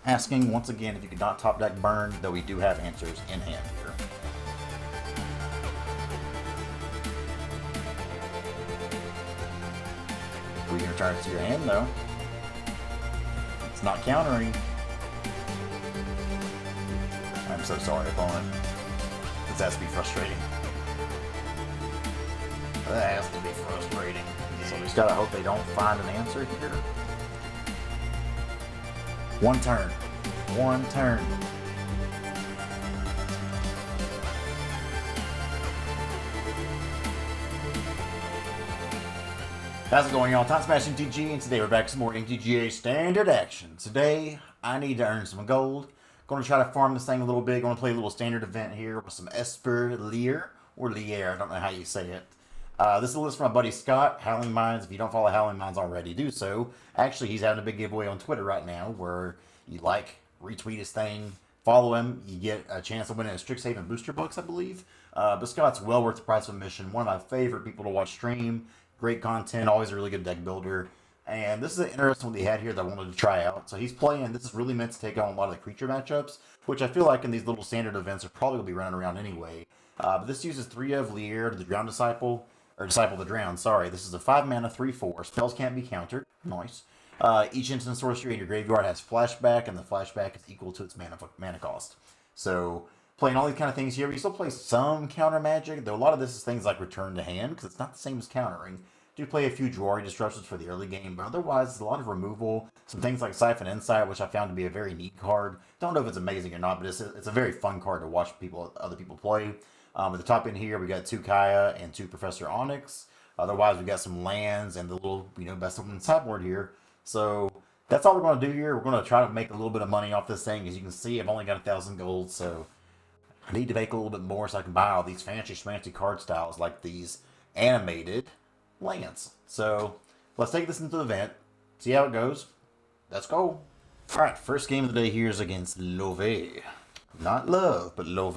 Asking once again if you could not top deck burn, though we do have answers in hand here. We can return it to your hand though. It's not countering. I'm so sorry, opponent. This has to be frustrating. That has to be frustrating. So we just gotta hope they don't find an answer here. One turn. One turn. How's it going, y'all? Time Smashing TG, and today we're back to some more MTGA standard action. Today, I need to earn some gold. Going to try to farm this thing a little bit. Going to play a little standard event here with some Esper Lier, or Lier, I don't know how you say it. This is a list from my buddy Scott, HowlingMines. If you don't follow HowlingMines already, do so. Actually, he's having a big giveaway on Twitter right now where you retweet his thing, follow him, you get a chance to win a Strixhaven booster box, I believe. But Scott's well worth the price of admission. One of my favorite people to watch stream. Great content, always a really good deck builder. And this is an interesting one they had here that I wanted to try out. So he's playing, this is really meant to take on a lot of the creature matchups, which I feel like in these little standard events are probably going to be running around anyway. But this uses 3 of Lier to the Drown Disciple, or Disciple of the Drown, sorry. This is a 5 mana, 3/4. Spells can't be countered. Nice. Each instant sorcery in your graveyard has flashback, and the flashback is equal to its mana cost. So, playing all these kind of things here, we still play some counter magic, though a lot of this is things like return to hand, because it's not the same as countering. Do play a few Jwari disruptions for the early game, but otherwise it's a lot of removal. Some things like Siphon Insight, which I found to be a very neat card. Don't know if it's amazing or not, but it's a very fun card to watch other people play. At the top end here, we got 2 Kaya and 2 Professor Onyx. Otherwise, we got some lands and the little, best of them sideboard here. So that's all we're going to do here. We're going to try to make a little bit of money off this thing. As you can see, I've only got 1,000 gold, so I need to make a little bit more so I can buy all these fancy card styles like these animated lands. So let's take this into the event, see how it goes. Let's go. Alright, first game of the day here is against Love. Not Love, but Love,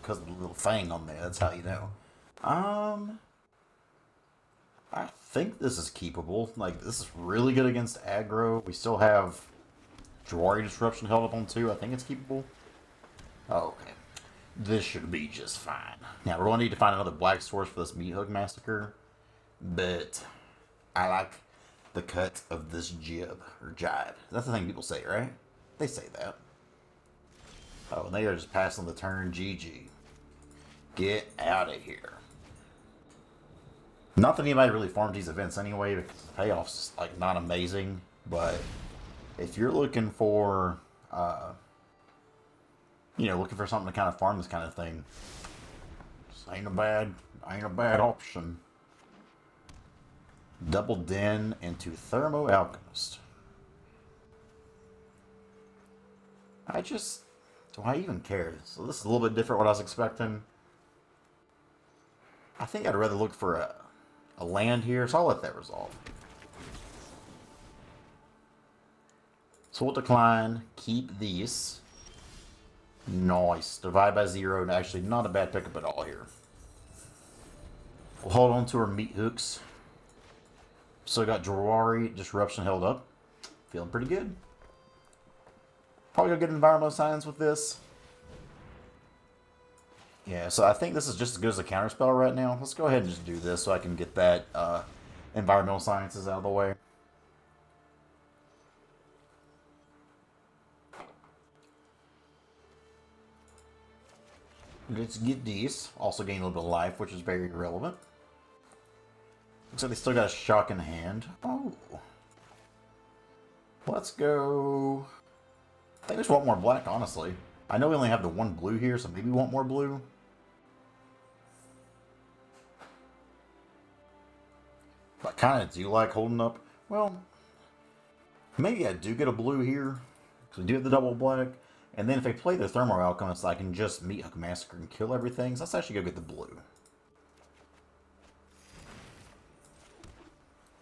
because of the little thing on there. That's how you know. I think this is keepable. Like, this is really good against aggro. We still have Jwari Disruption held up on 2. I think it's keepable. Oh, okay. This should be just fine. Now, we're going to need to find another black source for this Meat Hook Massacre. But I like the cut of this jib, or jive. That's the thing people say, right? They say that. Oh, and they are just passing the turn. GG. Get out of here. Not that anybody really farms these events anyway, because the payoff's like not amazing. But if you're looking for, looking for something to kind of farm this kind of thing, this ain't a bad option. Double Den into Thermo Alchemist. Do I even care? So this is a little bit different what I was expecting. I think I'd rather look for a land here, so I'll let that resolve. So we'll decline, keep these. Nice. Divide by 0, and actually not a bad pickup at all here. We'll hold on to our meat hooks. So got Jwari Disruption held up. Feeling pretty good. Probably gonna get Environmental Science with this. Yeah, so I think this is just as good as a counterspell right now. Let's go ahead and just do this so I can get that Environmental Sciences out of the way. Let's get these. Also gain a little bit of life, which is very relevant. Looks like they still got a shock in hand. Oh. Let's go. I think I just want more black, honestly. I know we only have the 1 blue here, so maybe we want more blue. But I kind of do like holding up. Well, maybe I do get a blue here, because we do have the double black. And then if I play the Thermo Alchemist, I can just Meat Hook Massacre and kill everything. So let's actually go get the blue.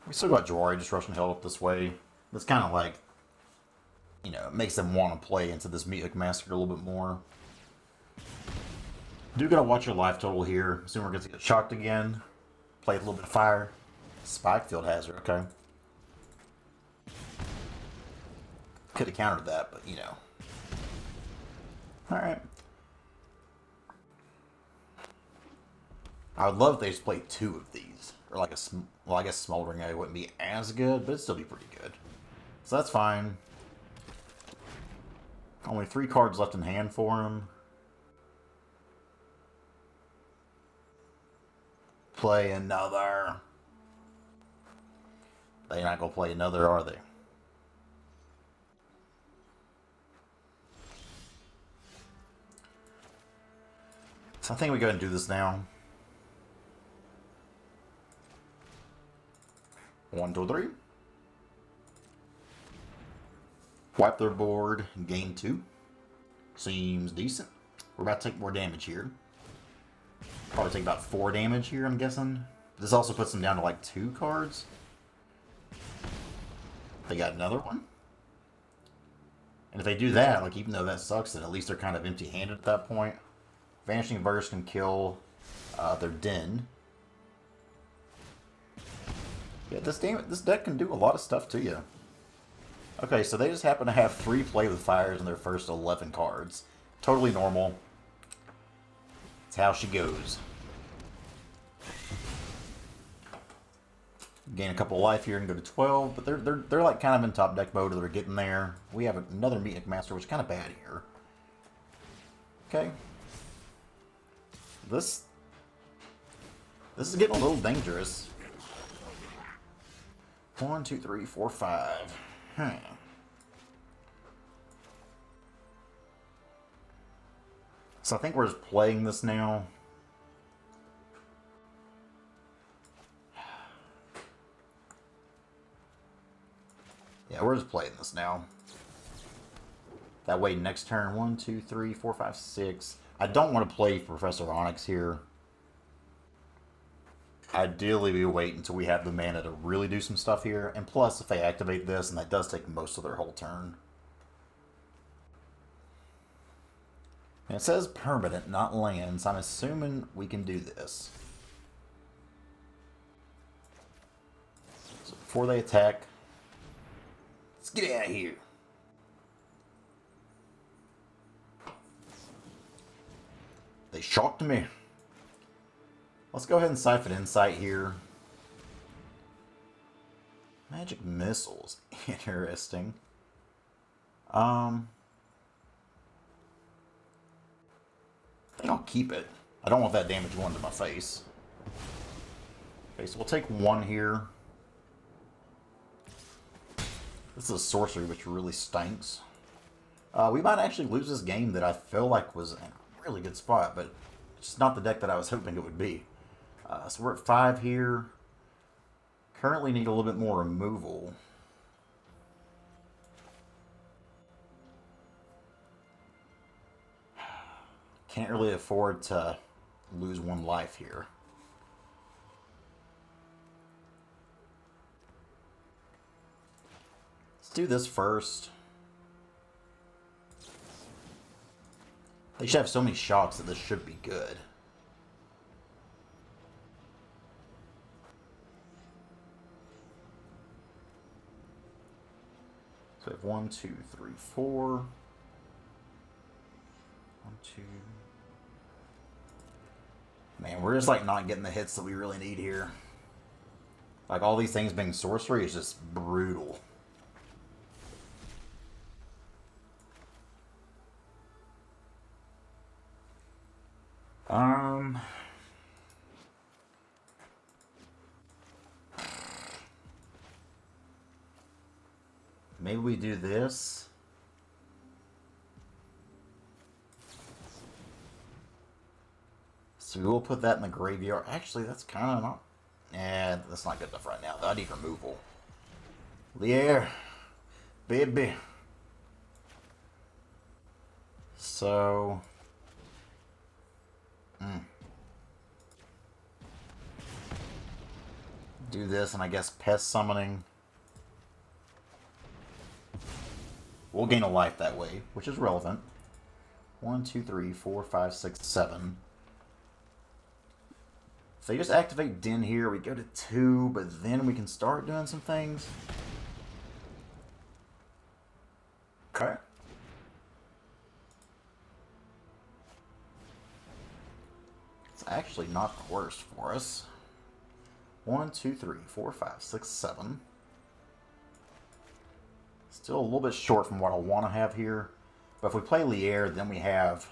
We still got Jwari Disruption held up this way. That's kind of like, it makes them want to play into this Meat Hook Massacre a little bit more. Do gotta watch your life total here. Assume we're gonna get shocked again. Play with a little bit of fire. Spike Field Hazard, okay. Could have countered that, but you know. Alright. I would love if they just played 2 of these. Or like a, well, I guess Smoldering Eye wouldn't be as good, but it'd still be pretty good. So that's fine. Only 3 cards left in hand for him. Play another. They're not going to play another, are they? So I think we go ahead and do this now. 1, 2, 3. Wipe their board, gain 2. Seems decent. We're about to take more damage here. Probably take about 4 damage here, I'm guessing. This also puts them down to like 2 cards. They got another one. And if they do that, like even though that sucks, then at least they're kind of empty-handed at that point. Vanishing Verse can kill their Den. Yeah, this deck can do a lot of stuff to you. Okay, so they just happen to have 3 Play with Fires in their first 11 cards. Totally normal. It's how she goes. Gain a couple of life here and go to 12, but they're like kind of in top deck mode, or they're getting there. We have another Meatnick Master, which is kind of bad here. Okay. This is getting a little dangerous. 1, 2, 3, 4, 5. So I think we're just playing this now. Yeah, we're just playing this now. That way next turn, 1, 2, 3, 4, 5, 6. I don't want to play Professor Onyx here. Ideally, we wait until we have the mana to really do some stuff here. And plus, if they activate this, and that does take most of their whole turn. And it says permanent, not lands. I'm assuming we can do this. So before they attack, let's get out of here. They shocked me. Let's go ahead and Siphon Insight here. Magic Missiles. Interesting. I think I'll keep it. I don't want that damage going to my face. Okay, so we'll take 1 here. This is a sorcery, which really stinks. We might actually lose this game that I feel like was in a really good spot, but it's just not the deck that I was hoping it would be. So we're at 5 here. Currently need a little bit more removal. Can't really afford to lose 1 life here. Let's do this first. They should have so many shocks that this should be good. So we have 1, 2, 3, 4. 1, 2. Man, we're just like not getting the hits that we really need here. Like all these things being sorcery is just brutal. Maybe we do this. So we'll put that in the graveyard. Actually, that's kind of not... that's not good enough right now. I need removal. Lier. Baby. So... do this, and I guess Pest Summoning. We'll gain a life that way, which is relevant. 1, 2, 3, 4, 5, 6, 7. If they just activate Den here, we go to 2, but then we can start doing some things. Okay. It's actually not the worst for us. 1, 2, 3, 4, 5, 6, 7. Still a little bit short from what I want to have here. But if we play Lier, then we have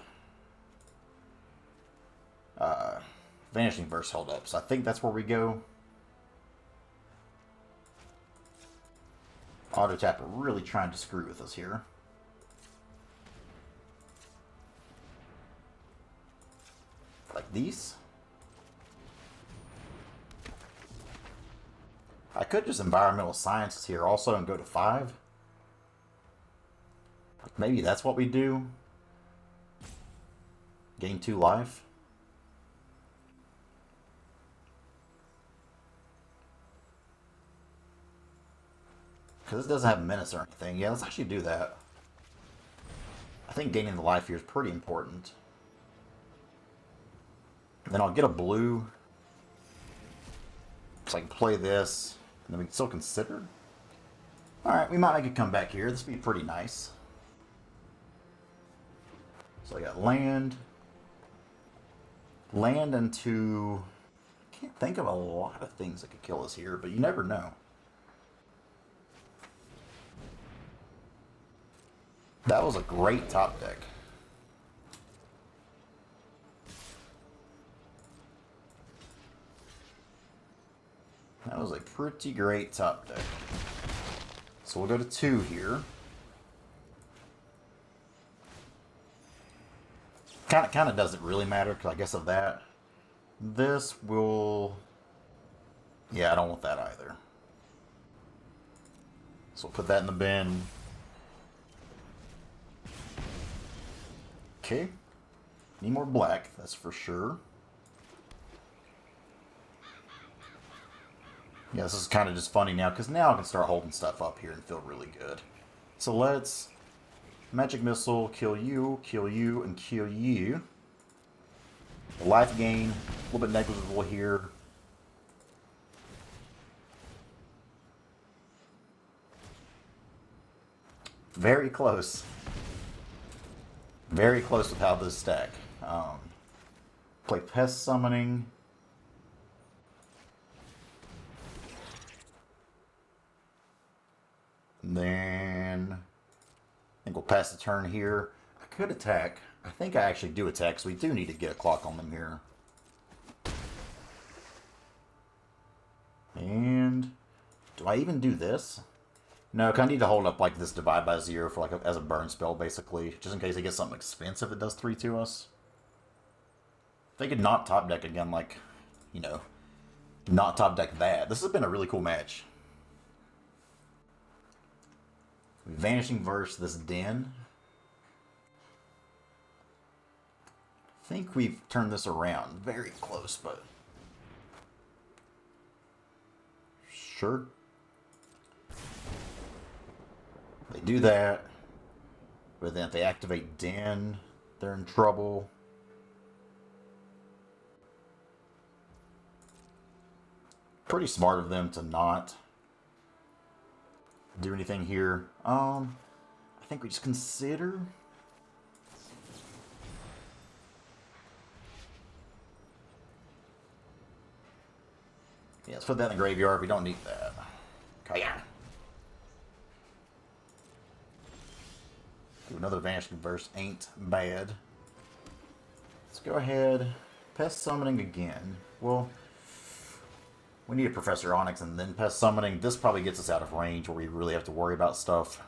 Vanishing Verse held up. So I think that's where we go. Auto tap really trying to screw with us here. Like these. I could just Environmental Sciences here also and go to 5. Maybe that's what we do. Gain 2 life. Because this doesn't have menace or anything. Yeah, let's actually do that. I think gaining the life here is pretty important. Then I'll get a blue. So I can play this. And then we can still consider. Alright, we might make a comeback here. This would be pretty nice. So I got land. Land into... I can't think of a lot of things that could kill us here, but you never know. That was a great top deck. That was a pretty great top deck. So we'll go to 2 here. Kind of doesn't really matter because I guess of that. This will... Yeah, I don't want that either. So we'll put that in the bin. Okay. Need more black, that's for sure. Yeah, this is kind of just funny now, because now I can start holding stuff up here and feel really good. So let's Magic Missile, kill you, and kill you. Life gain, a little bit negligible here. Very close. Very close with how this stack. Play Pest Summoning. Then I think we'll pass the turn here. I could attack. I think I actually do attack, so we do need to get a clock on them here. And do I even do this? No, I need to hold up like this divide by 0 for like as a burn spell, basically, just in case they get something expensive that does 3 to us. They could not top deck again, like, you know, not top deck that. This has been a really cool match. Vanishing Verse this Den. I think we've turned this around. Very close, but sure. They do that, but then if they activate Den, they're in trouble. Pretty smart of them to not do anything here. I think we just consider. Yeah, let's put that in the graveyard. We don't need that. Okay. Do another Vanishing Verse ain't bad. Let's go ahead. Pest Summoning again. Well, we need a Professor Onyx and then Pest Summoning. This probably gets us out of range where we really have to worry about stuff.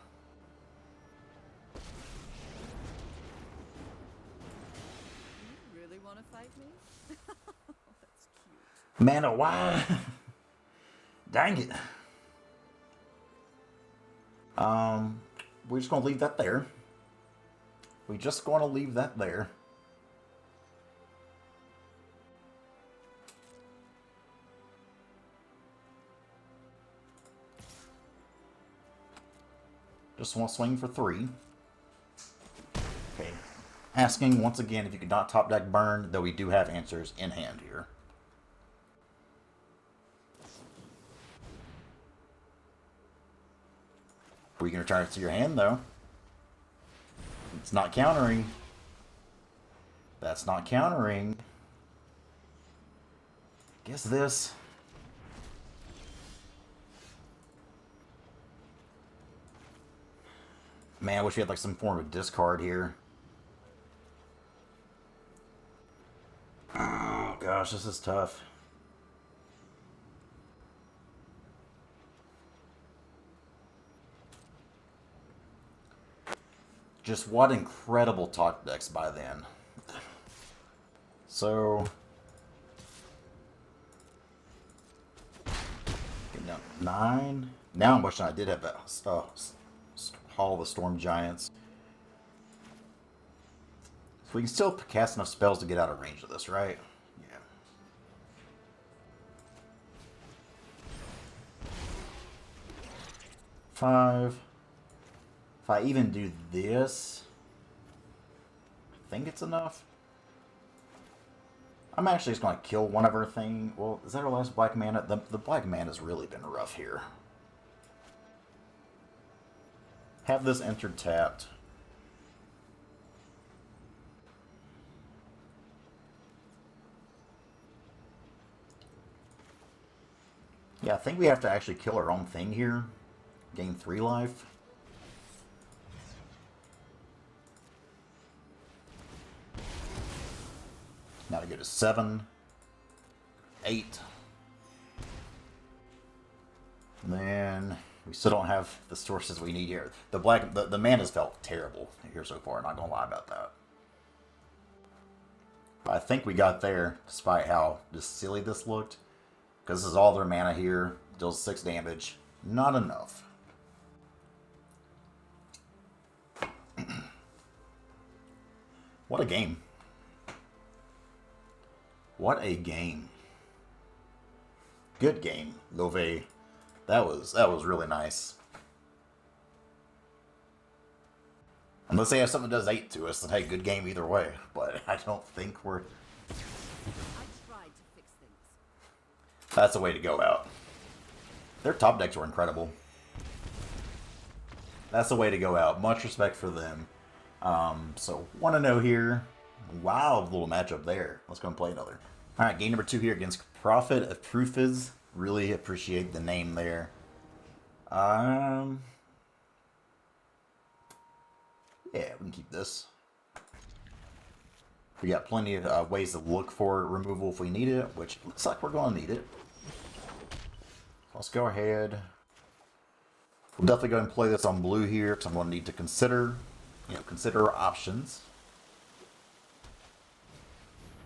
You really want to fight me? That's cute. Man, why? Dang it. We're just going to leave that there. We're just going to leave that there. Just want to swing for 3. Okay. Asking once again if you could not top deck burn, though we do have answers in hand here. We can return it to your hand, though. It's not countering. That's not countering. Guess this. Man, I wish we had like some form of discard here. Oh gosh, this is tough. Just what incredible top decks by then. So, getting down to 9. Now I'm wishing I did have that Hall of the Storm Giants. So we can still cast enough spells to get out of range of this, right? Yeah. Five. If I even do this, I think it's enough. I'm actually just going to kill one of our thing. Well, is that our last black mana? The black mana's really been rough here. Have this entered tapped. Yeah, I think we have to actually kill our own thing here. Gain 3 life. Now to go to 7, 8. And then we still don't have the sources we need here. The mana's felt terrible here so far, not gonna lie about that. But I think we got there, despite how just silly this looked. Because this is all their mana here, deals 6 damage. Not enough. What a game. What a game. Good game, Love. That was really nice. Unless they have something that does 8 to us, then hey, good game either way. But I don't think we're... I tried to fix things. That's the way to go out. Their top decks were incredible. That's the way to go out. Much respect for them. So, 1-0 here. Wow, little matchup there. Let's go and play another. Alright, game number 2 here against Prophet of Prufis. Really appreciate the name there. Yeah, we can keep this. We got plenty of ways to look for removal if we need it, which looks like we're going to need it. Let's go ahead. We'll definitely go ahead and play this on blue here, because I'm going to need to consider our options.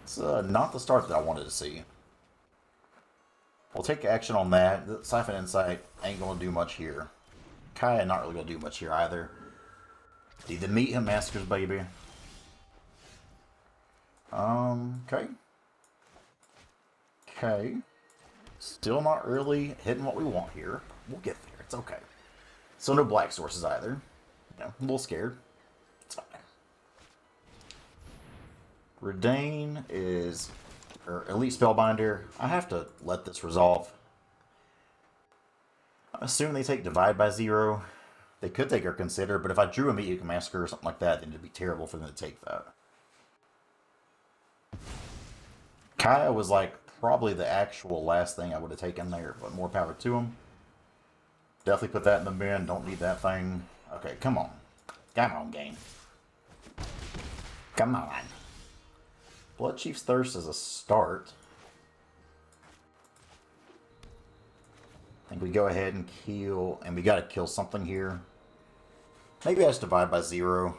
It's not the start that I wanted to see. We'll take action on that. The Siphon Insight ain't going to do much here. Kaya not really going to do much here either. Need to meet him, Maskers, baby. Okay. Okay. Still not really hitting what we want here. We'll get there. It's okay. So no black sources either. You know, a little scared. It's fine. Redain is... or Elite Spellbinder. I have to let this resolve. I assume they take Divide by 0. They could take or Consider, but if I drew a Meat Massacre or something like that, then it'd be terrible for them to take that. Kaya was like probably the actual last thing I would have taken there, but more power to him. Definitely put that in the bin. Don't need that thing. Okay, come on. Come on, game. Come on. Blood Chief's Thirst is a start. I think we go ahead and kill, and we gotta kill something here. Maybe I just divide by 0.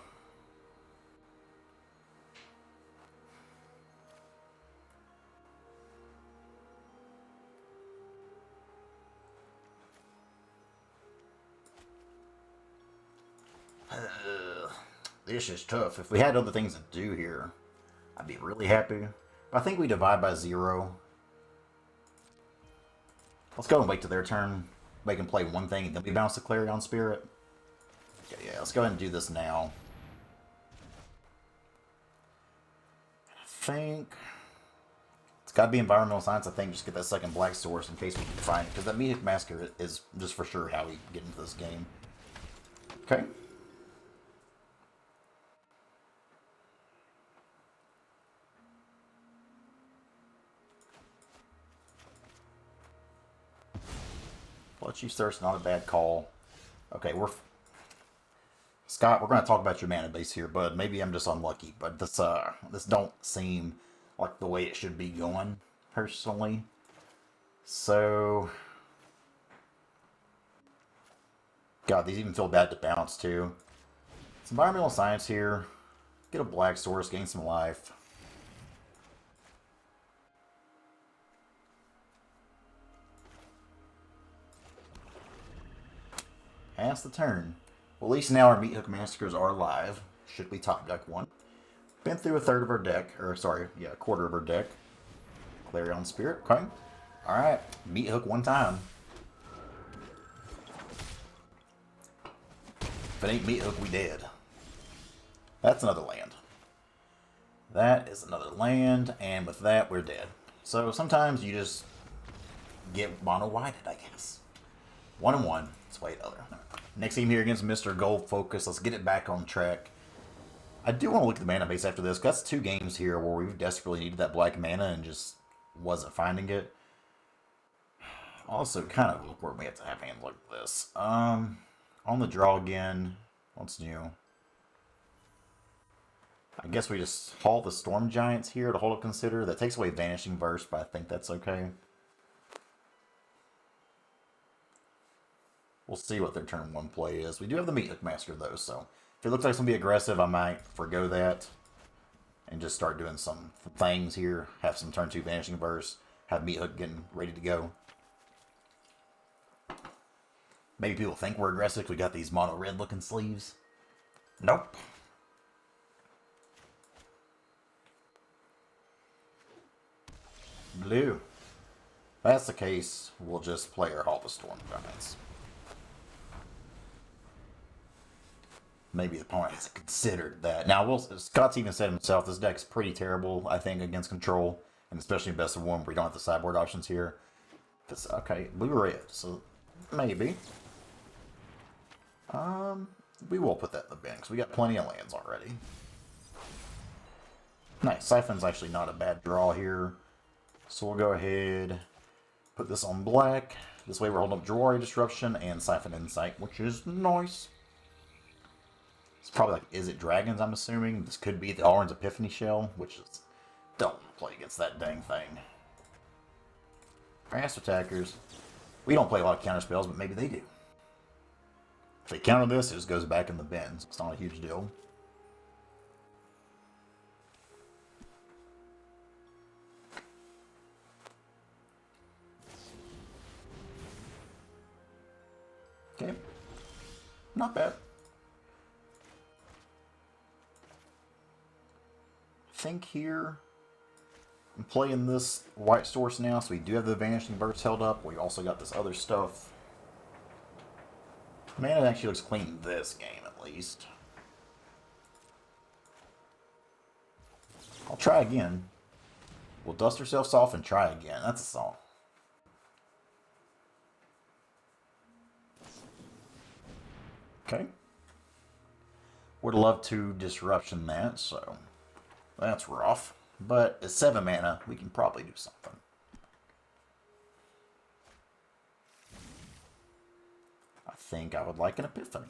This is tough. If we had other things to do here, I'd be really happy. But I think we divide by 0. Let's go and wait till their turn. They can play one thing, and then we bounce the Clarion Spirit. Okay, yeah, let's go ahead and do this now. I think it's got to be Environmental Science. I think just get that second black source in case we can find it, because that Meat Massacre is just for sure how we get into this game. Okay. Bloodchief's Thirst, not a bad call. Okay, Scott, we're going to talk about your mana base here, bud. Maybe I'm just unlucky, but this don't seem like the way it should be going, personally. So, God, these even feel bad to bounce, too. It's environmental science here. Get a black source, gain some life. Pass the turn. Well, at least now our Meat Hook Massacres are live. Should we top deck one? Been through a third of our deck, or sorry, yeah, a quarter of our deck. Clarion Spirit, okay. Alright, Meat Hook one time. If it ain't Meat Hook, we dead. That's another land. That is another land, and with that, we're dead. So sometimes you just get mono-whited, I guess. 1-1. Let's wait other. Next game here against Mr. Gold Focus. Let's get it back on track. I do want to look at the mana base after this, because that's 2 games here where we've desperately needed that black mana and just wasn't finding it. Also, kind of awkward we have to have hands like this. On the draw again. What's new? I guess we just haul the Storm Giants here to hold up consider. That takes away Vanishing Burst, but I think that's okay. We'll see what their turn 1 play is. We do have the Meat Hook Master, though, so if it looks like it's going to be aggressive, I might forgo that and just start doing some things here. Have some turn 2 Vanishing Burst. Have Meat Hook getting ready to go. Maybe people think we're aggressive. We got these mono red looking sleeves. Nope. Blue. If that's the case, we'll just play our Hall of Storm Giants. Maybe the opponent hasn't considered that. Now, Scott's even said himself, this deck's pretty terrible, I think, against control. And especially in best of 1, where we don't have the sideboard options here. It's, okay, blue-red, so maybe. We will put that in the bin, because we got plenty of lands already. Nice, Siphon's actually not a bad draw here. So we'll go ahead, put this on black. This way we're holding up Jewelry Disruption and Siphon Insight, which is nice. It's probably like, is it Dragons, I'm assuming? This could be the Orange Epiphany Shell, which is, don't play against that dang thing. Fast attackers. We don't play a lot of counter spells, but maybe they do. If they counter this, it just goes back in the bin, so it's not a huge deal. Okay. Not bad. I think here I'm playing this white source now, so we do have the Vanishing Burst held up. We also got this other stuff. Mana actually looks clean this game, at least. I'll try again. We'll dust ourselves off and try again. That's a song. Okay. Would love to disruption that, so that's rough. But at 7 mana, we can probably do something. I think I would like an Epiphany.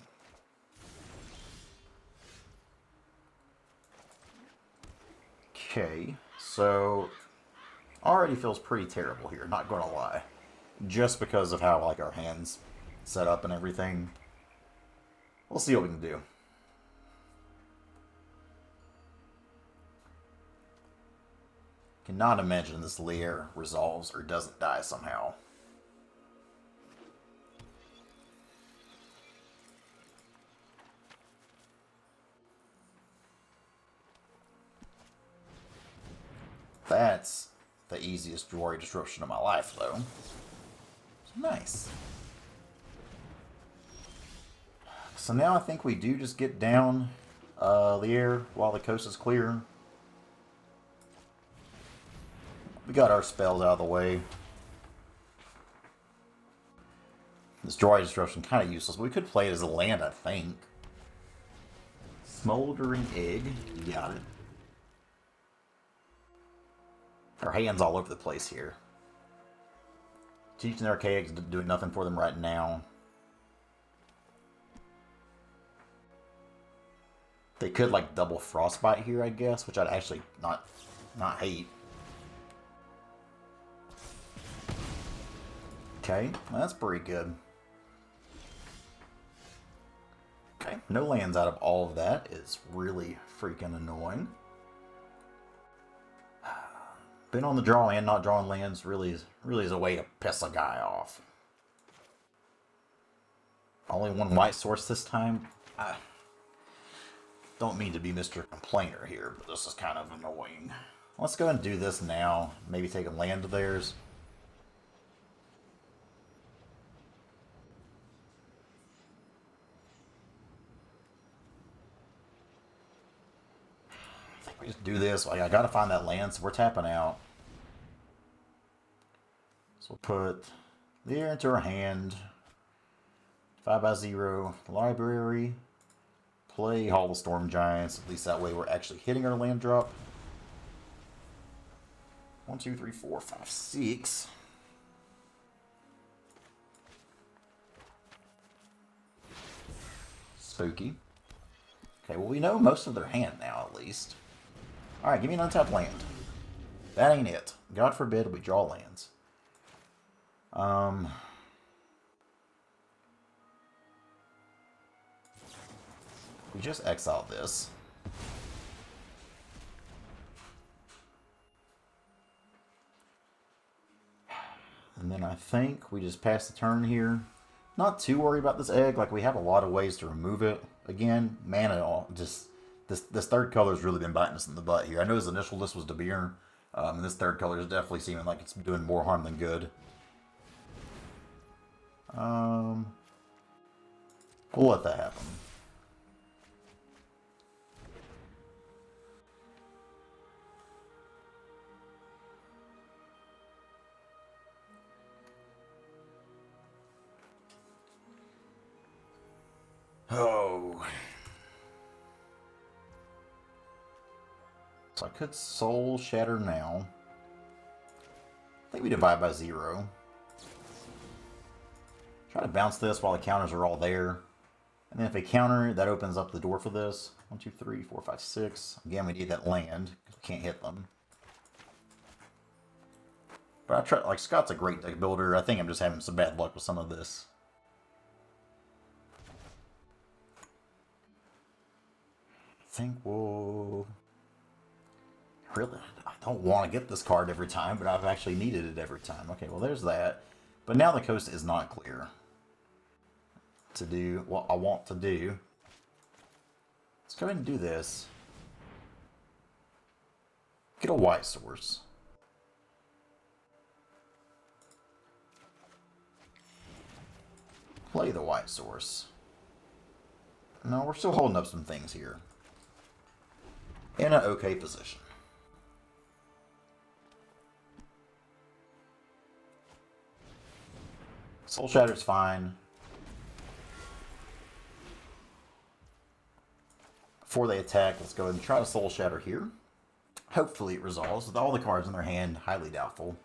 Okay, so already feels pretty terrible here, not gonna lie. Just because of how like our hands set up and everything. We'll see what we can do. Cannot imagine this Lier resolves or doesn't die somehow. That's the easiest Jewelry Disruption of my life, though. Nice. So now I think we do just get down Lier while the coast is clear. We got our spells out of the way. This Jewelry Disruption kind of useless. We could play it as a land, I think. Smoldering Egg. You got it. Our hand's all over the place here. Teaching the Archaics doing nothing for them right now. They could like double Frostbite here, I guess, which I'd actually not hate. Okay, well, that's pretty good. Okay, no lands out of all of that is really freaking annoying. Been on the draw and not drawing lands really is a way to piss a guy off. Only one white source this time. I don't mean to be Mr. Complainer here, but this is kind of annoying. Let's go and do this now. Maybe take a land of theirs. I think we just do this. Like, I gotta find that land, so we're tapping out. So we'll put Lier into our hand. 5/0. Library. Play Hall of Storm Giants. At least that way we're actually hitting our land drop. 1, 2, 3, 4, 5, 6. Spooky. Okay, well we know most of their hand now at least. Alright, give me an untapped land. That ain't it. God forbid we draw lands. We just exiled this. And then I think we just pass the turn here. Not too worried about this egg. Like, we have a lot of ways to remove it. Again, mana, just this third color has really been biting us in the butt here. I know his initial list was Debir, and this third color is definitely seeming like it's doing more harm than good. We'll let that happen. Oh. So I could Soul Shatter now. I think we divide by 0. Try to bounce this while the counters are all there. And then if they counter, that opens up the door for this. 1, 2, 3, 4, 5, 6. Again, we need that land, because we can't hit them. But I try, like, Scott's a great deck builder. I think I'm just having some bad luck with some of this. I think we'll... Really, I don't want to get this card every time, but I've actually needed it every time. Okay, well, there's that. But now the coast is not clear to do what I want to do. Let's go ahead and do this. Get a white source. Play the white source. No, we're still holding up some things here. In an okay position. Soul Shatter's fine. Before they attack, let's go ahead and try to Soul Shatter here. Hopefully it resolves. With all the cards in their hand, highly doubtful.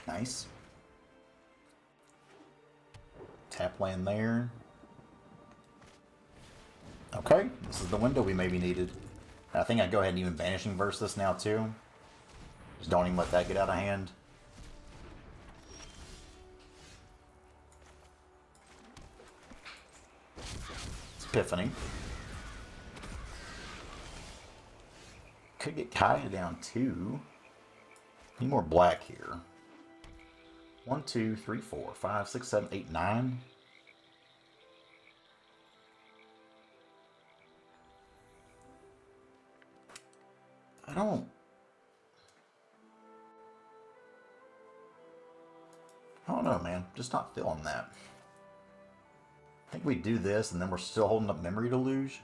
Nice. Tap land there. Okay, this is the window we maybe needed. I think I'd go ahead and even Vanishing Verse this now too. Just don't even let that get out of hand. It's Epiphany. Could get Kaya down too. Need more black here. 1, 2, 3, 4, 5, 6, 7, 8, 9. I don't know, man. Just not feeling that. I think we do this, and then we're still holding up Memory Deluge.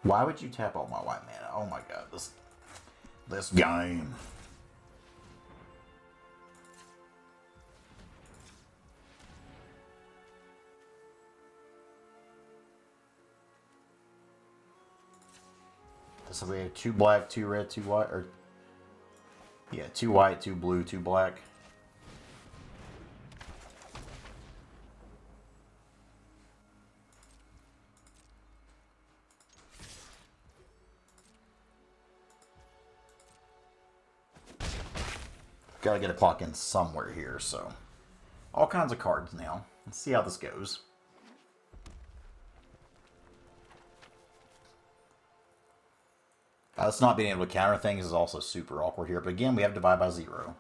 Why would you tap all my white mana? Oh my god, this game. So we have 2 black, 2 red, 2 white, or yeah, 2 white, 2 blue, 2 black. Gotta get a clock in somewhere here, so all kinds of cards now. Let's see how this goes. Us not being able to counter things is also super awkward here, but again, we have divide by 0.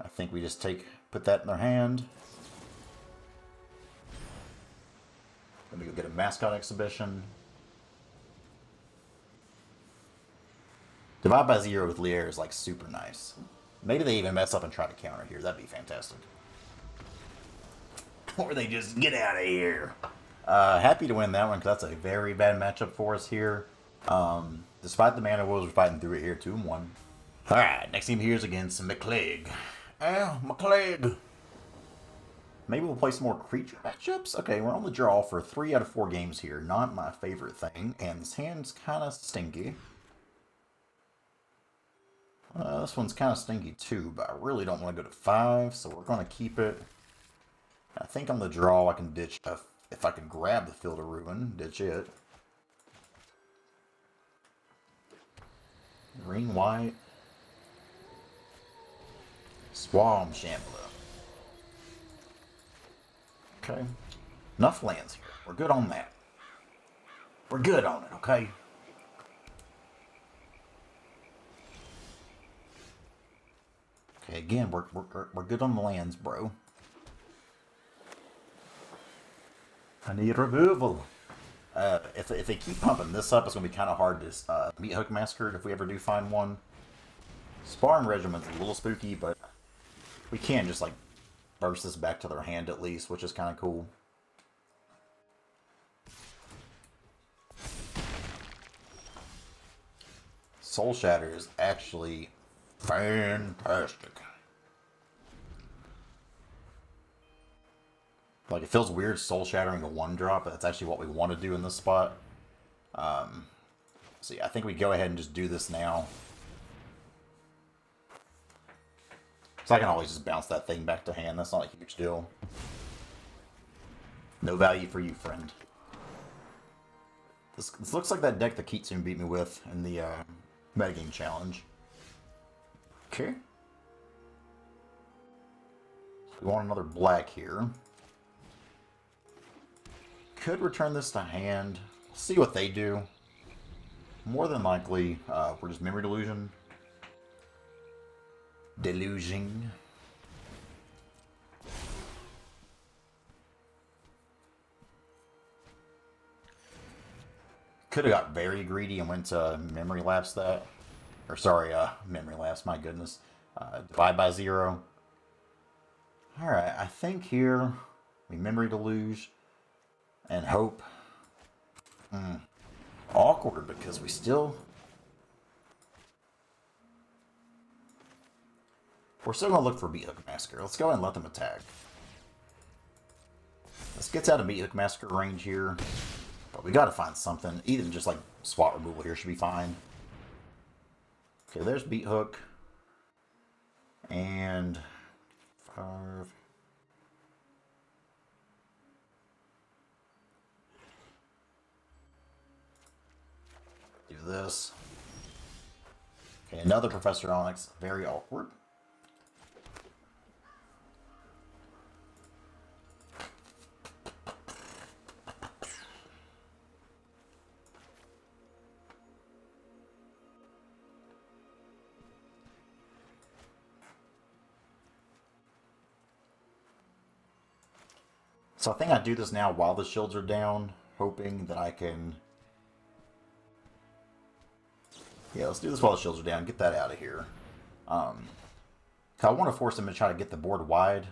I think we just put that in their hand. Then we go get a mascot exhibition. Divide by 0 with Lier is like super nice. Maybe they even mess up and try to counter here. That'd be fantastic. Or they just get out of here. Happy to win that one because that's a very bad matchup for us here. Despite the mana woes, we're fighting through it here 2-1. Alright, next team here is against McClegg. McClegg. Maybe we'll play some more creature matchups? Okay, we're on the draw for 3 out of 4 games here. Not my favorite thing. And this hand's kind of stinky. This one's kind of stinky too, but I really don't want to go to 5, so we're going to keep it. I think on the draw I can ditch, if I can grab the Field of Ruin, ditch it. Green, white. Swamp Shambler. Okay. Enough lands here. We're good on that. We're good on it, okay? Okay, again, we're good on the lands, bro. I need removal. If they keep pumping this up, it's going to be kind of hard to meet Hook Massacre if we ever do find one. Sparring Regiment's a little spooky, but we can just like burst this back to their hand at least, which is kind of cool. Soul Shatter is actually fantastic. Like, it feels weird Soul Shattering a 1-drop, but that's actually what we want to do in this spot. So yeah, I think we go ahead and just do this now. So I can always just bounce that thing back to hand. That's not a huge deal. No value for you, friend. This looks like that deck that Kitsune beat me with in the metagame challenge. Okay. We want another black here. Could return this to hand. See what they do. More than likely, we're just Memory Delusion. Delusion. Could have got very greedy and went to Memory Lapse that. Or sorry, Memory Lapse, my goodness. Divide by 0. Alright, I think here we Memory Deluge and hope. Awkward because we still... We're still going to look for Beat Hook Massacre. Let's go ahead and let them attack. This gets out of Beat Hook Massacre range here. But we got to find something. Even just like SWAT removal here should be fine. Okay, there's Beat Hook. And 5. Do this. Okay, another Professor Onyx. Very awkward. So I think I do this now while the shields are down, hoping that I can... Yeah, let's do this while the shields are down. Get that out of here. I want to force them to try to get the board wide.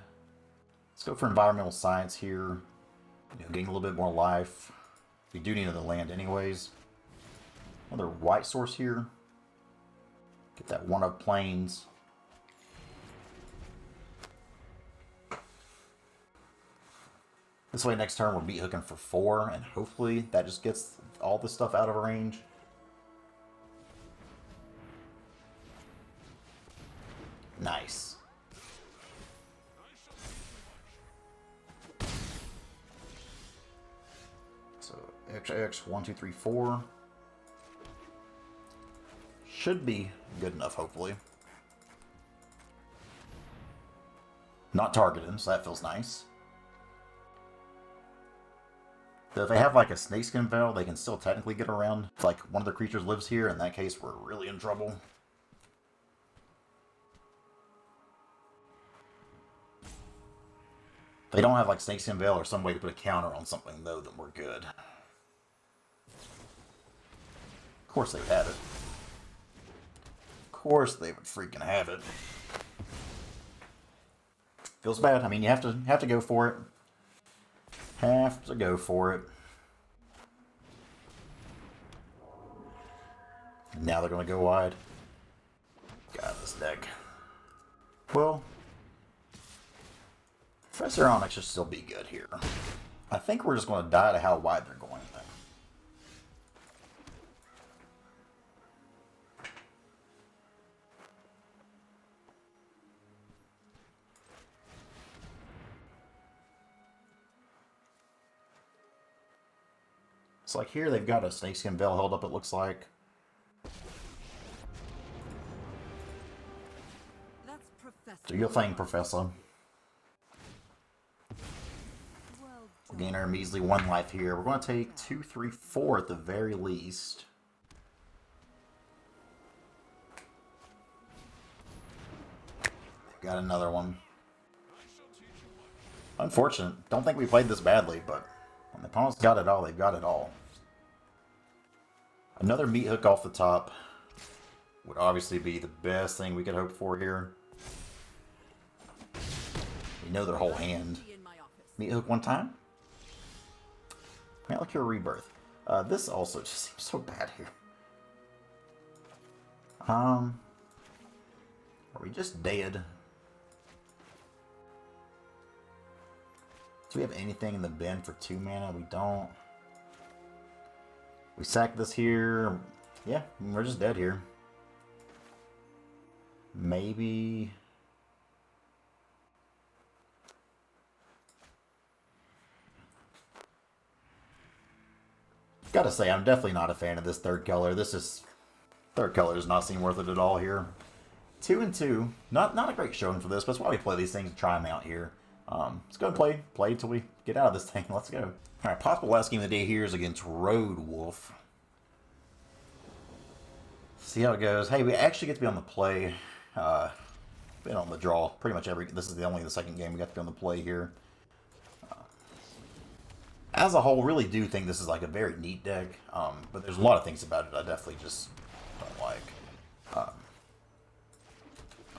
Let's go for Environmental Science here. Getting a little bit more life. We do need another land anyways. Another white source here. Get that 1-up plains. This way next turn we're beat hooking for 4, and hopefully that just gets all this stuff out of range. Nice. So XX 1, 2, 3, 4 should be good enough, hopefully. Not targeted, so that feels nice. So if they have like a snakeskin veil, they can still technically get around. If like one of the creatures lives here, in that case we're really in trouble. If they don't have like snakeskin veil or some way to put a counter on something though, then we're good. Of course they would have it. Of course they would freaking have it. Feels bad. I mean, you have to go for it. Have to go for it. Now they're going to go wide. God, this deck. Well, Professor Onyx should still be good here. I think we're just going to die to how wide they're going. It's like here they've got a snakeskin veil held up, it looks like. That's Professor. Do your thing, Professor. Well We'll gain our measly 1 life here. We're going to take 2, 3, 4 at the very least. They've got another one. Unfortunate. Don't think we played this badly, but when the opponent's got it all, they've got it all. Another meat hook off the top would obviously be the best thing we could hope for here. We know their whole hand. Meat hook 1 time. Malachir Rebirth. This also just seems so bad here. Are we just dead? Do we have anything in the bin for 2 mana? We don't. We sack this here. Yeah, we're just dead here. Maybe. Gotta say, I'm definitely not a fan of this third color. Third color does not seem worth it at all here. 2 and 2. Not a great showing for this, but that's why we play these things to try them out here. Let's go and play till we get out of this thing. Let's go. Alright, possible last game of the day here is against Road Wolf. See how it goes. Hey, we actually get to be on the play. Been on the draw pretty much this is the second game we got to be on the play here. As a whole, really do think this is like a very neat deck. But there's a lot of things about it I definitely just don't like.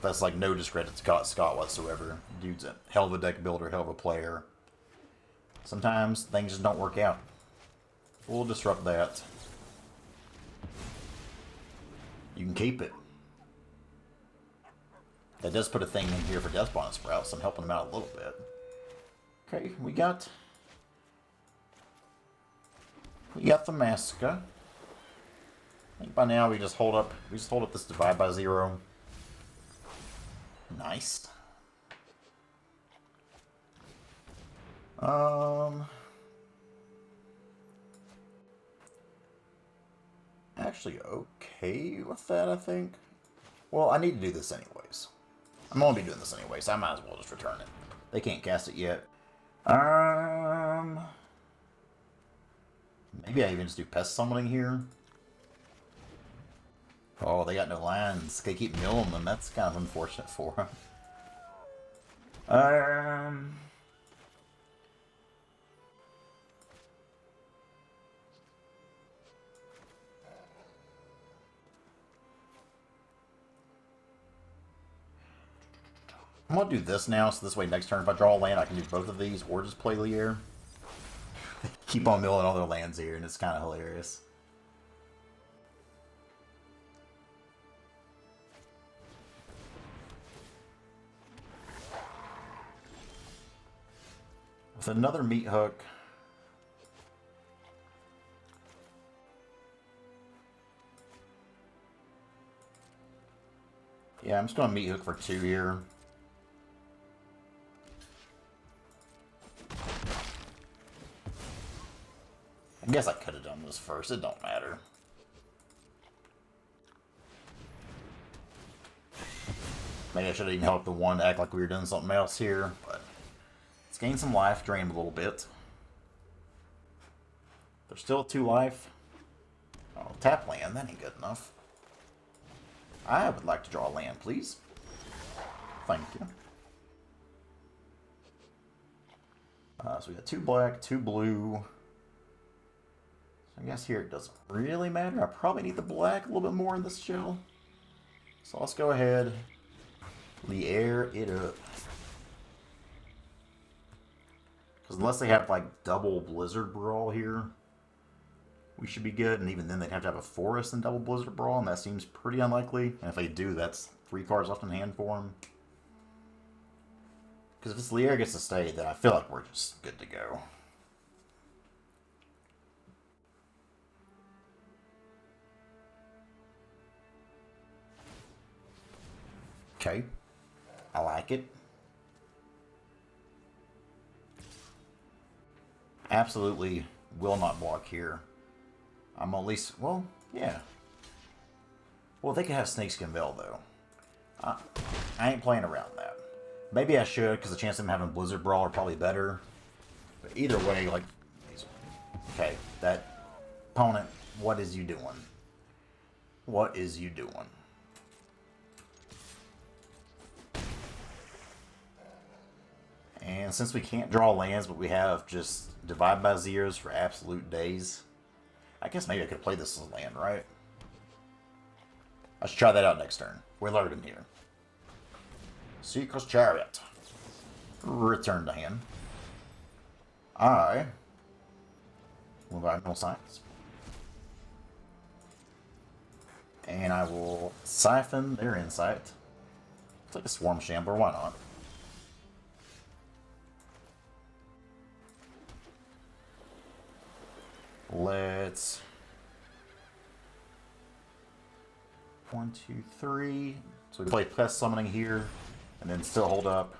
That's like no discredit to Scott whatsoever. Dude's a hell of a deck builder, hell of a player. Sometimes things just don't work out. We'll disrupt that. You can keep it. That does put a thing in here for Death Bonnet Sprout, so I'm helping him out a little bit. Okay, we got the Masca. I think by now we just hold up this divide by 0. Nice. Actually okay with that, I think. Well, I need to do this anyways. I'm gonna be doing this anyway, so I might as well just return it. They can't cast it yet. Maybe I even just do pest summoning here. Oh, they got no lands. They keep milling them. That's kind of unfortunate for them. I'm gonna do this now, so this way next turn if I draw a land, I can do both of these, or just play Lier. Keep on milling all their lands here, and it's kind of hilarious. with another meat hook. Yeah, I'm just going to meat hook for 2 here. I guess I could have done this first. It don't matter. Maybe I should have even helped the one to act like we were doing something else here, but let's gain some life, drain him a little bit. There's still 2 life. Oh, tap land, that ain't good enough. I would like to draw land, please. Thank you. So we got 2 black, 2 blue. So I guess here it doesn't really matter. I probably need the black a little bit more in this shell. So let's go ahead. Lier it up. Because unless they have like double Blizzard Brawl here, we should be good. And even then they'd have to have a forest and double Blizzard Brawl, and that seems pretty unlikely. And if they do, that's 3 cards left in hand for them. Because if this Lier gets to stay, then I feel like we're just good to go. Okay. I like it. Absolutely will not block here. I'm at least, well, yeah. Well, they could have Snakeskin Veil, though. I ain't playing around that. Maybe I should, because the chance of them having Blizzard Brawl are probably better. But either way, like, okay, that opponent, what is you doing? What is you doing? And since we can't draw lands, but we have just Divide by Zeros for absolute days, I guess maybe I could play this as a land, right? I should try that out next turn. We're loading here. Seeker's Chariot. Return to hand. I will buy no signs. And I will siphon their insight. It's like a Swarm Shambler, why not? Let's 1, 2, 3. So we play Pest Summoning here, and then still hold up.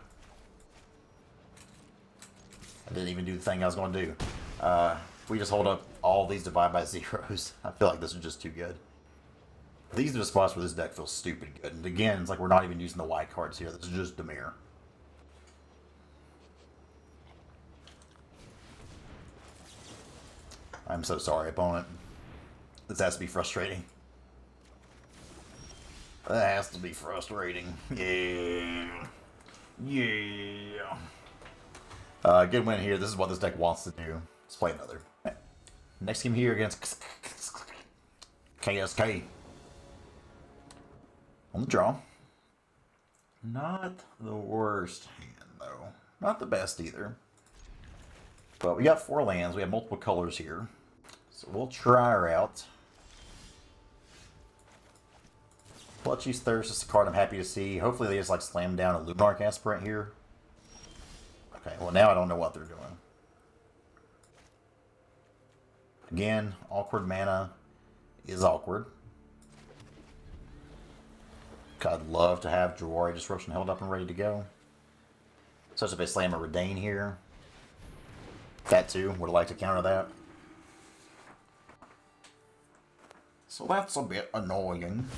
I didn't even do the thing I was going to do. We just hold up all these Divide by Zeros. I feel like this is just too good. These are the spots where this deck feels stupid good. And again, it's like we're not even using the white cards here. This is just Dimir. I'm so sorry, opponent. This has to be frustrating. That has to be frustrating. Yeah. Yeah. Good win here. This is what this deck wants to do. Let's play another. Next game here against KSK. On the draw. Not the worst hand, though. Not the best either. But we got 4 lands. We have multiple colors here. So we'll try her out. Bloodchief's Thirst is a card I'm happy to see. Hopefully they just like slam down a Luminarch Aspirant here. Okay, well now I don't know what they're doing. Again, awkward mana is awkward. I'd love to have Jawari Disruption held up and ready to go. Such if they slam a Redain here. That too, would like to counter that. So that's a bit annoying.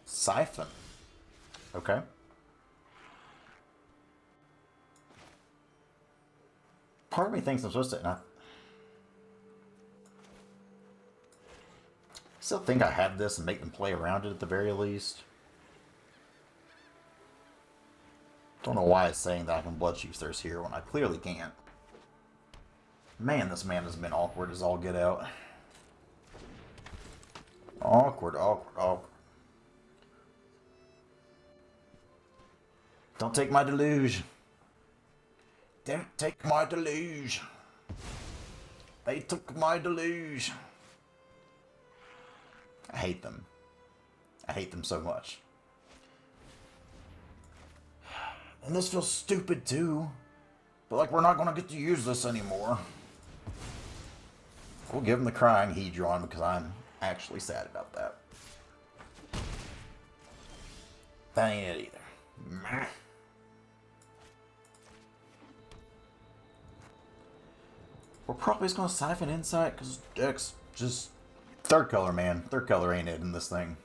Siphon. Okay. Part of me thinks I'm supposed to... I still think I have this and make them play around it at the very least. Don't know why it's saying that I can Bloodchief's Thirst here when I clearly can't. Man, this man has been awkward as all get out. Awkward, awkward, awkward. Don't take my deluge. Don't take my deluge. They took my deluge. I hate them. I hate them so much. And this feels stupid too. But like, we're not going to get to use this anymore. We'll give him the crying Hedron because I'm actually sad about that. That ain't it either. Meh. We're probably just going to Siphon Insight because deck's just third color, man. Third color ain't it in this thing.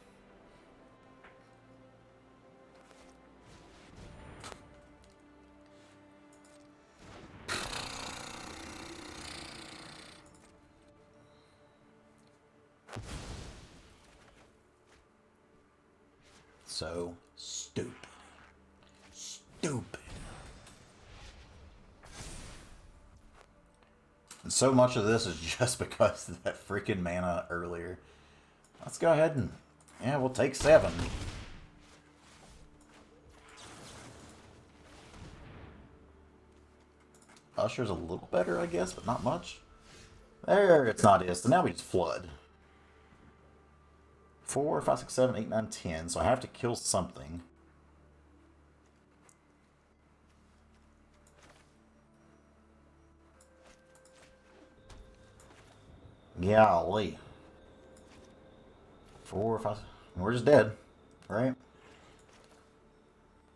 So stupid. Stupid. And so much of this is just because of that freaking mana earlier. Let's go ahead and, yeah, we'll take 7. Usher's a little better, I guess, but not much. There, it's not it. So now we just flood. 4, 5, 6, 7, 8, 9, 10. So I have to kill something. Golly. 4, 5. We're just dead, right?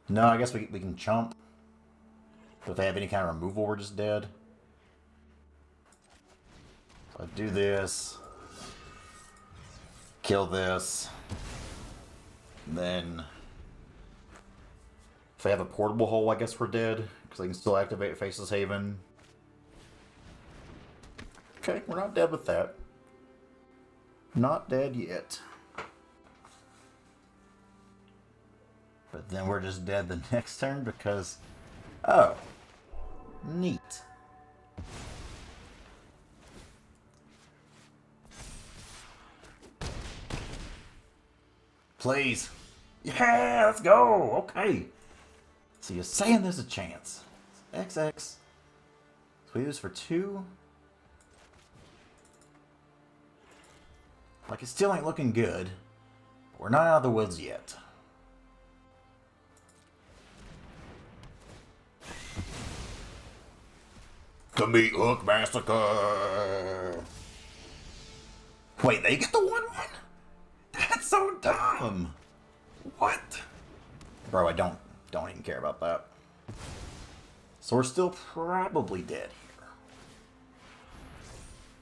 No, I guess we can chump. But if they have any kind of removal, we're just dead. So I do this. Kill this. Then, if they have a portable hole, I guess we're dead. Because they can still activate Faceless Haven. Okay, we're not dead with that. Not dead yet. But then we're just dead the next turn because... Oh. Neat. Please. Yeah, let's go. Okay. So you're saying there's a chance. XX. So we use for 2. Like, it still ain't looking good. But we're not out of the woods yet. To meet Hook Massacre. Wait, they get the 1/1? That's so dumb. What? Bro, I don't even care about that. So we're still probably dead here.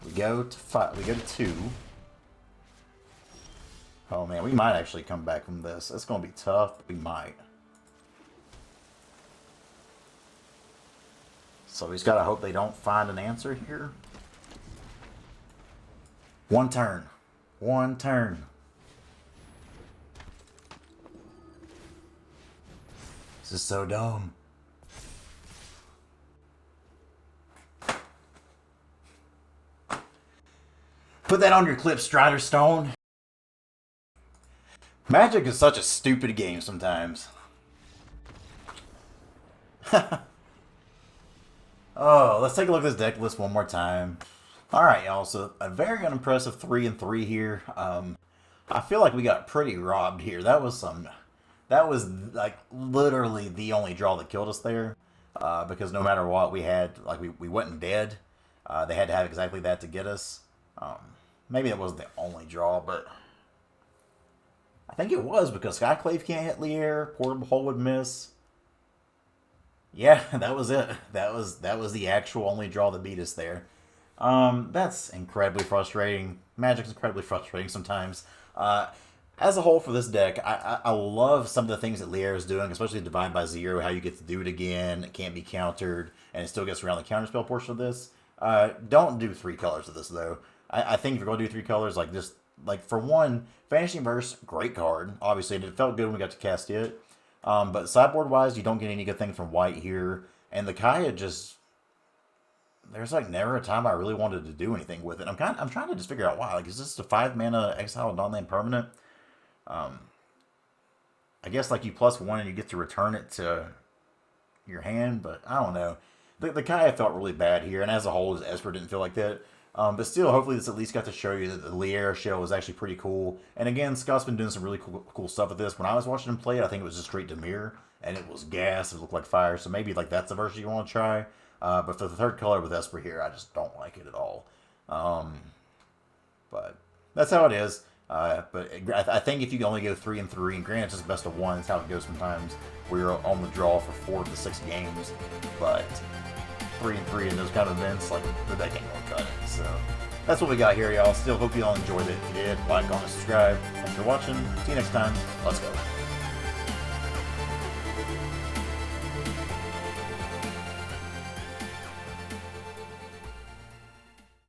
We go to 5. We go to 2. Oh man, we might actually come back from this. It's gonna be tough, but we might. So we just gotta hope they don't find an answer here. 1 turn. 1 turn. This is so dumb. Put that on your clip, Strider Stone. Magic is such a stupid game sometimes. Oh, let's take a look at this deck list one more time. Alright, y'all, so a very unimpressive 3-3 here. I feel like we got pretty robbed here. That was like literally the only draw that killed us there. Because no matter what we had, like we wasn't dead. They had to have exactly that to get us. Maybe it wasn't the only draw, but I think it was because Skyclave can't hit Lier, Portable Hole would miss. Yeah, that was it. That was the actual only draw that beat us there. That's incredibly frustrating. Magic's incredibly frustrating sometimes. As a whole for this deck, I love some of the things that Lier is doing, especially Divide by Zero, how you get to do it again, it can't be countered, and it still gets around the counterspell portion of this. Don't do 3 colors of this, though. I think if you're going to do 3 colors, like just, like, for one, Vanishing Verse, great card. Obviously, it felt good when we got to cast it. But sideboard-wise, you don't get any good thing from white here. And the Kaya just... There's, like, never a time I really wanted to do anything with it. I'm trying to just figure out why. Like, is this a 5-mana exile non-land permanent? I guess, like, you +1 and you get to return it to your hand, but I don't know. The Kaya felt really bad here, and as a whole, Esper didn't feel like that. But still, hopefully this at least got to show you that the Lier shell was actually pretty cool. And again, Scott's been doing some really cool stuff with this. When I was watching him play it, I think it was just straight to mirror, and it was gas. It looked like fire. So maybe like that's the version you want to try. But for the third color with Esper here, I just don't like it at all. But that's how it is. But I think if you only go 3 and 3, and granted it's just best of 1, that's how it goes sometimes. We're on the draw for 4 to 6 games, but 3 and 3 in those kind of events, like, the deck ain't gonna cut it. So that's what we got here, y'all. Still hope you all enjoyed it. If you did, like, comment, subscribe. Thanks for watching. See you next time. Let's go.